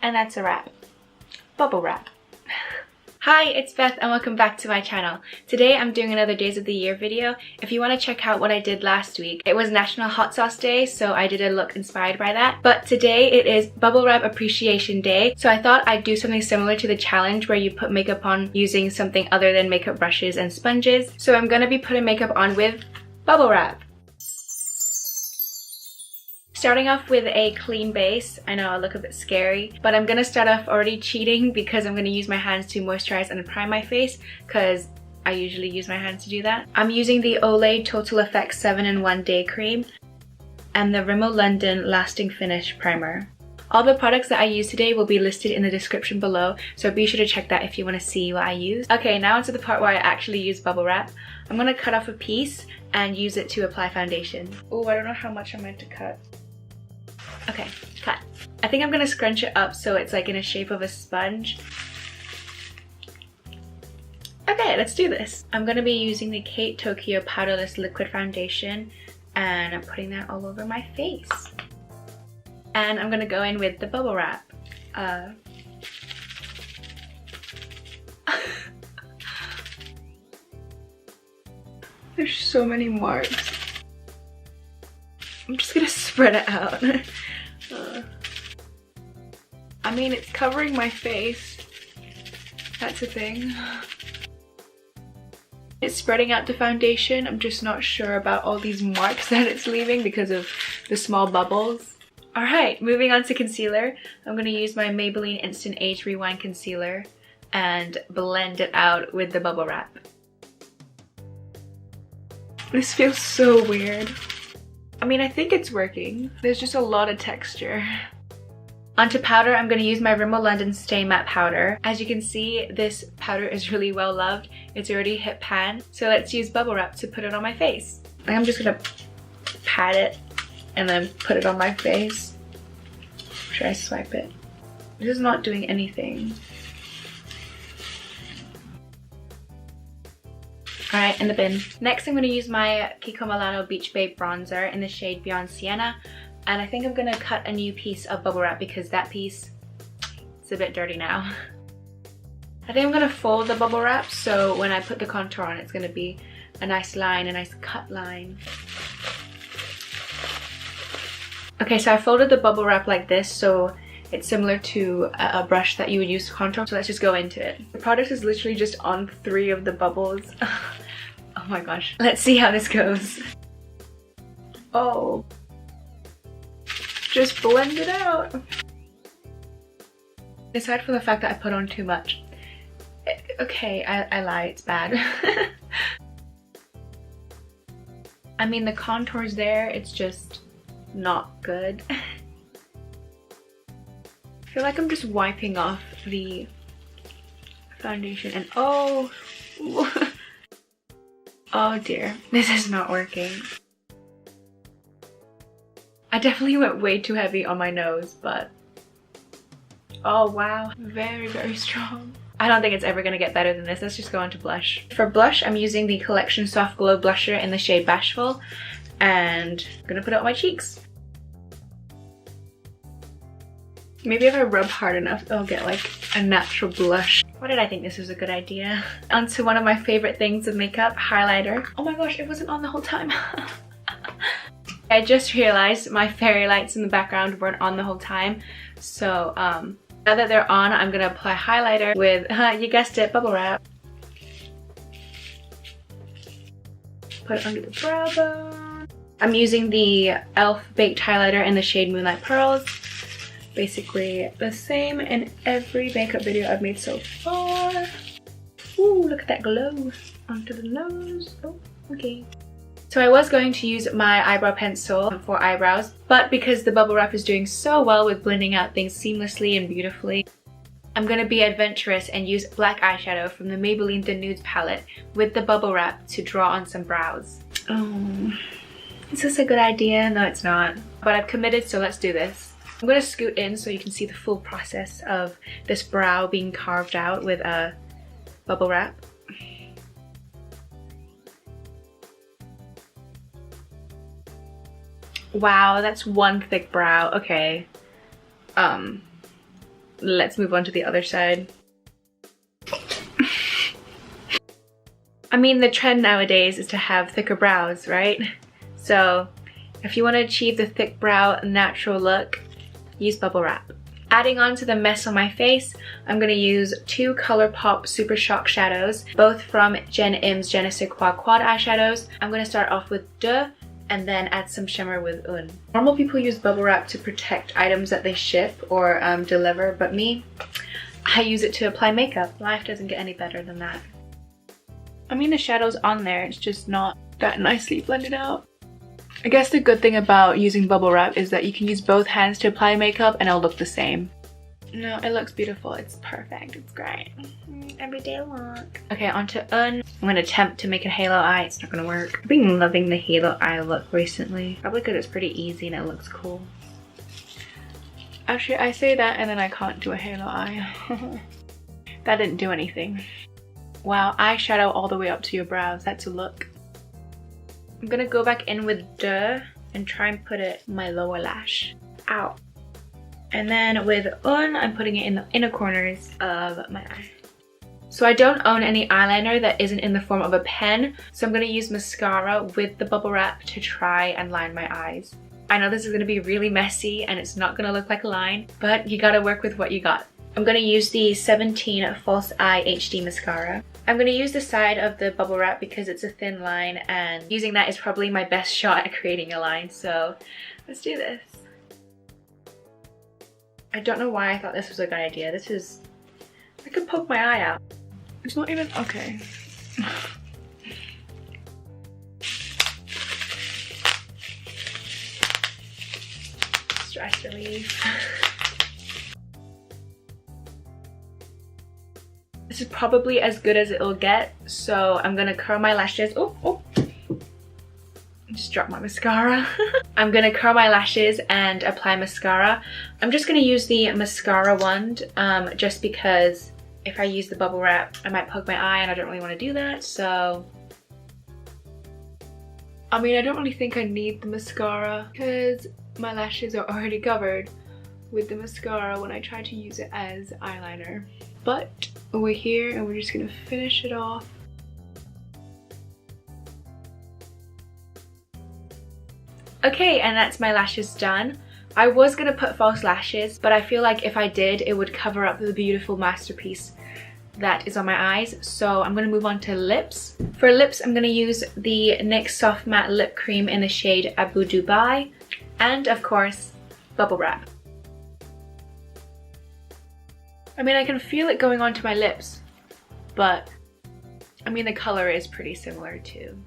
And that's a wrap. Bubble wrap. Hi, it's Beth and welcome back to my channel. Today I'm doing another Days of the Year video. If you want to check out what I did last week, it was National Hot Sauce Day, so I did a look inspired by that. But today it is Bubble Wrap Appreciation Day, so I thought I'd do something similar to the challenge where you put makeup on using something other than makeup brushes and sponges. So I'm gonna be putting makeup on with bubble wrap. Starting off with a clean base. I know I look a bit scary, but I'm gonna start off already cheating because I'm gonna use my hands to moisturize and prime my face because I usually use my hands to do that. I'm using the Olay Total Effects 7-in-1 Day Cream and the Rimmel London Lasting Finish Primer. All the products that I use today will be listed in the description below, so be sure to check that if you want to see what I use. Okay, now onto the part where I actually use bubble wrap. I'm gonna cut off a piece and use it to apply foundation. Oh, I don't know how much I'm meant to cut. Okay, cut. I think I'm gonna scrunch it up so it's like in a shape of a sponge. Okay, let's do this. I'm gonna be using the Kate Tokyo Powderless Liquid Foundation and I'm putting that all over my face. And I'm gonna go in with the bubble wrap. There's so many marks. I'm just gonna spread it out. I mean, it's covering my face. That's a thing. It's spreading out the foundation. I'm just not sure about all these marks that it's leaving because of the small bubbles. Alright, moving on to concealer. I'm gonna use my Maybelline Instant Age Rewind Concealer and blend it out with the bubble wrap. This feels so weird. I mean, I think it's working. There's just a lot of texture. Onto powder, I'm going to use my Rimmel London Stay Matte Powder. As you can see, this powder is really well loved. It's already hit pan. So let's use bubble wrap to put it on my face. I'm just going to pat it and then put it on my face. Should I swipe it? This is not doing anything. Alright, in the bin. Next I'm going to use my Kiko Milano Beach Babe Bronzer in the shade Beyond Sienna. And I think I'm going to cut a new piece of bubble wrap because that piece is a bit dirty now. I think I'm going to fold the bubble wrap so when I put the contour on it's going to be a nice line, a nice cut line. Okay, so I folded the bubble wrap like this so it's similar to a brush that you would use to contour. So let's just go into it. The product is literally just on 3 of the bubbles. Oh my gosh. Let's see how this goes. Oh. Just blend it out. Aside from the fact that I put on too much. Okay, I lie, it's bad. I mean, the contour's there, it's just not good. I feel like I'm just wiping off the foundation and oh, oh dear, this is not working. I definitely went way too heavy on my nose, but oh wow, very, very strong. I don't think it's ever gonna get better than this. Let's just go on to blush. For blush, I'm using the Collection Soft Glow Blusher in the shade Bashful and I'm gonna put it on my cheeks. Maybe if I rub hard enough, I'll get like a natural blush. Why did I think this was a good idea? Onto one of my favorite things of makeup, highlighter. Oh my gosh, it wasn't on the whole time. I just realized my fairy lights in the background weren't on the whole time. So now that they're on, I'm gonna apply highlighter with, you guessed it, bubble wrap. Put it under the brow bone. I'm using the e.l.f. Baked Highlighter in the shade Moonlight Pearls. Basically the same in every makeup video I've made so far. Ooh, look at that glow. Onto the nose. Oh, okay. So I was going to use my eyebrow pencil for eyebrows, but because the bubble wrap is doing so well with blending out things seamlessly and beautifully, I'm gonna be adventurous and use black eyeshadow from the Maybelline The Nudes palette with the bubble wrap to draw on some brows. Oh, is this a good idea? No, it's not. But I've committed, so let's do this. I'm going to scoot in so you can see the full process of this brow being carved out with a bubble wrap. Wow, that's one thick brow. Okay. let's move on to the other side. I mean, the trend nowadays is to have thicker brows, right? So if you want to achieve the thick brow natural look, use bubble wrap. Adding on to the mess on my face, I'm going to use two ColourPop Super Shock shadows, both from Jen Im's Je ne sais quoi quad eyeshadows. I'm going to start off with De and then add some shimmer with Un. Normal people use bubble wrap to protect items that they ship or deliver, but me, I use it to apply makeup. Life doesn't get any better than that. I mean, the shadow's on there, it's just not that nicely blended out. I guess the good thing about using bubble wrap is that you can use both hands to apply makeup and it'll look the same. No, it looks beautiful. It's perfect. It's great. Everyday look. Okay, onto Un. I'm going to attempt to make a halo eye. It's not going to work. I've been loving the halo eye look recently. Probably because it's pretty easy and it looks cool. Actually, I say that and then I can't do a halo eye. That didn't do anything. Wow, eyeshadow all the way up to your brows. That's a look. I'm gonna go back in with De and try and put it in my lower lash. Ow. And then with Un, I'm putting it in the inner corners of my eye. So I don't own any eyeliner that isn't in the form of a pen, so I'm gonna use mascara with the bubble wrap to try and line my eyes. I know this is gonna be really messy and it's not gonna look like a line, but you gotta work with what you got. I'm gonna use the 17 False Eye HD mascara. I'm going to use the side of the bubble wrap because it's a thin line and using that is probably my best shot at creating a line, so let's do this. I don't know why I thought this was a good idea. This is... I could poke my eye out. It's not even... okay. Stress relief. This is probably as good as it'll get, so I'm gonna curl my lashes. Oh! Just dropped my mascara. I'm gonna curl my lashes and apply mascara. I'm just gonna use the mascara wand, just because if I use the bubble wrap, I might poke my eye and I don't really want to do that, so... I mean, I don't really think I need the mascara because my lashes are already covered with the mascara when I try to use it as eyeliner. But we're here and we're just gonna finish it off. Okay, and that's my lashes done. I was gonna put false lashes, but I feel like if I did, it would cover up the beautiful masterpiece that is on my eyes. So I'm gonna move on to lips. For lips, I'm gonna use the NYX Soft Matte Lip Cream in the shade Abu Dubai. And of course, bubble wrap. I mean, I can feel it going onto my lips, but I mean, the color is pretty similar to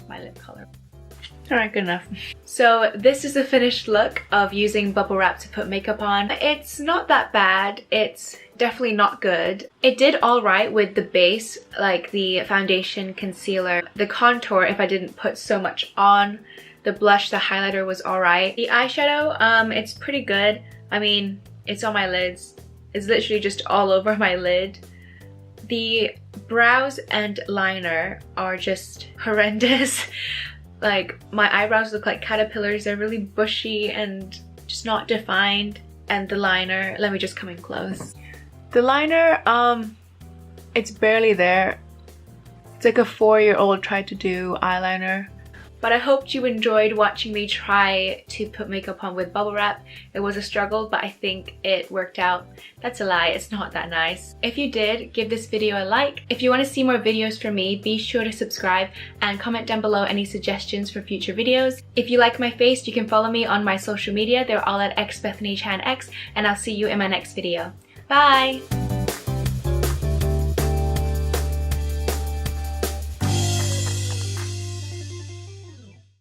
my lip color. Alright, good enough. So this is the finished look of using bubble wrap to put makeup on. It's not that bad. It's definitely not good. It did alright with the base, like the foundation, concealer, the contour if I didn't put so much on. The blush, the highlighter was alright. The eyeshadow, it's pretty good. I mean, it's on my lids. It's literally just all over my lid. The brows and liner are just horrendous. Like, my eyebrows look like caterpillars. They're really bushy and just not defined. And the liner, let me just come in close. The liner, it's barely there. It's like a 4-year-old tried to do eyeliner. But I hoped you enjoyed watching me try to put makeup on with bubble wrap. It was a struggle, but I think it worked out. That's a lie, it's not that nice. If you did, give this video a like. If you want to see more videos from me, be sure to subscribe and comment down below any suggestions for future videos. If you like my face, you can follow me on my social media. They're all at xbethanychanx, and I'll see you in my next video. Bye!